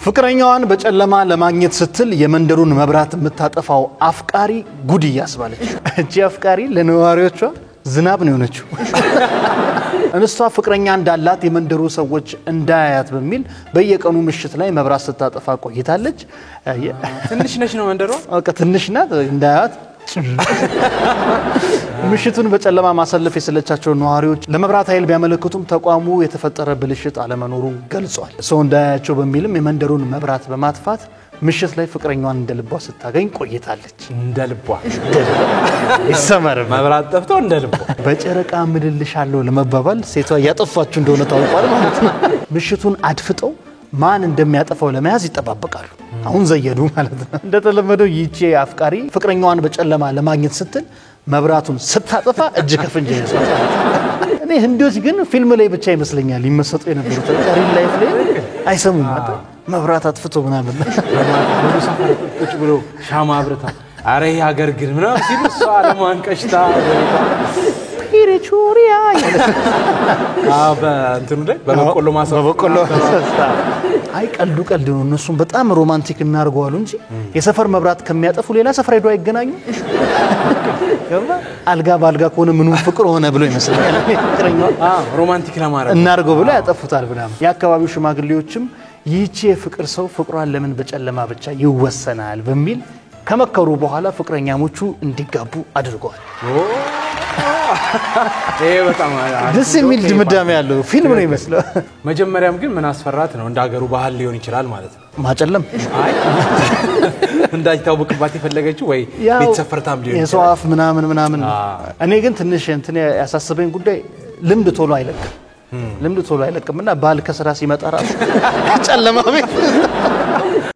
ፍቅረኛዋን በጨለማ ለማግኘት ስትል የመንደሩን መብራት የምታጠፋው አፍቃሪ ጉድ ያስባለች። እቺ አፍቃሪ ለነዋሪዎቿ ዝናብ ነው የሆነችው። እንስቷ ፍቅረኛ እንዳላት የመንደሩ ሰዎች እንዳያያት በሚል በየቀኑ ምሽት ላይ መብራት ስታጠፋ ቆይታለች። ትንሽ ነሽ ነው መንደሯ? በቃ ትንሽ ናት እንዳያያት። ምሽቱን በጨለማ ማሳለፍ የሰለቻቸው ነዋሪዎች ለመብራት ኃይል ቢያመለክቱም ተቋሙ የተፈጠረ ብልሽት አለመኖሩን ገልጿል። ሰው እንዳያያቸው በሚልም የመንደሩን መብራት በማጥፋት ምሽት ላይ ፍቅረኛዋን እንደልቧ ስታገኝ ቆይታለች። እንደልቧ ይሰመር መብራት ጠፍቶ እንደልቧ በጨረቃ ምልልሻለሁ ለመባባል ሴቷ ያጠፋችሁ እንደሆነ ታውቋል ማለት ነው። ምሽቱን አድፍጠው ማን እንደሚያጠፋው ለመያዝ ይጠባበቃሉ። አሁን ዘየዱ ማለት ነው። እንደተለመደው ይቺ አፍቃሪ ፍቅረኛዋን በጨለማ ለማግኘት ስትል መብራቱን ስታጠፋ እጅ ከፍንጅ ይመስላል። እኔ ህንዶች ግን ፊልም ላይ ብቻ ይመስለኛል ይመሰጡ የነበሩት ሪል ላይፍ ላይ አይሰሙም። መብራት አጥፍቶ ምናምን ወደ ሰፈር ቁጭ ብሎ ሻማ አብርታ አረ ይሄ ሀገር ግን ምናምን ሲሉ እሷ አለማንቀሽታ ፒሪቹሪያ በእንትኑ ላይ በበቆሎ ማሳ አይ ቀልዱ ቀልድ ነው። እነሱም በጣም ሮማንቲክ እናርገዋሉ እንጂ የሰፈር መብራት ከሚያጠፉ ሌላ ሰፈር ሄዶ አይገናኙ። አልጋ ባልጋ ከሆነ ምኑ ፍቅር ሆነ ብሎ ይመስላል። ፍቅረኛው ሮማንቲክ ለማድረግ እናርገው ብሎ ያጠፉታል ብናም። የአካባቢው ሽማግሌዎችም ይህቺ የፍቅር ሰው ፍቅሯን ለምን በጨለማ ብቻ ይወሰናል በሚል ከመከሩ በኋላ ፍቅረኛሞቹ እንዲጋቡ አድርገዋል። ይሄ በጣም ደስ የሚል ድምዳሜ ያለው ፊልም ነው ይመስላል። መጀመሪያም ግን ምን አስፈራት ነው እንደ ሀገሩ ባህል ሊሆን ይችላል ማለት ነው። ማጨለም አይ እንዳይታወቅባት የፈለገችው ወይ ቤተሰፈርታም ሊሆን የሰው አፍ ምናምን እኔ ግን ትንሽ እንትን ያሳሰበኝ ጉዳይ ልምድ ቶሎ አይለቅም። ልምድ ቶሎ አይለቅምና ባል ከስራ ሲመጣ ራሱ ጨለማ ቤት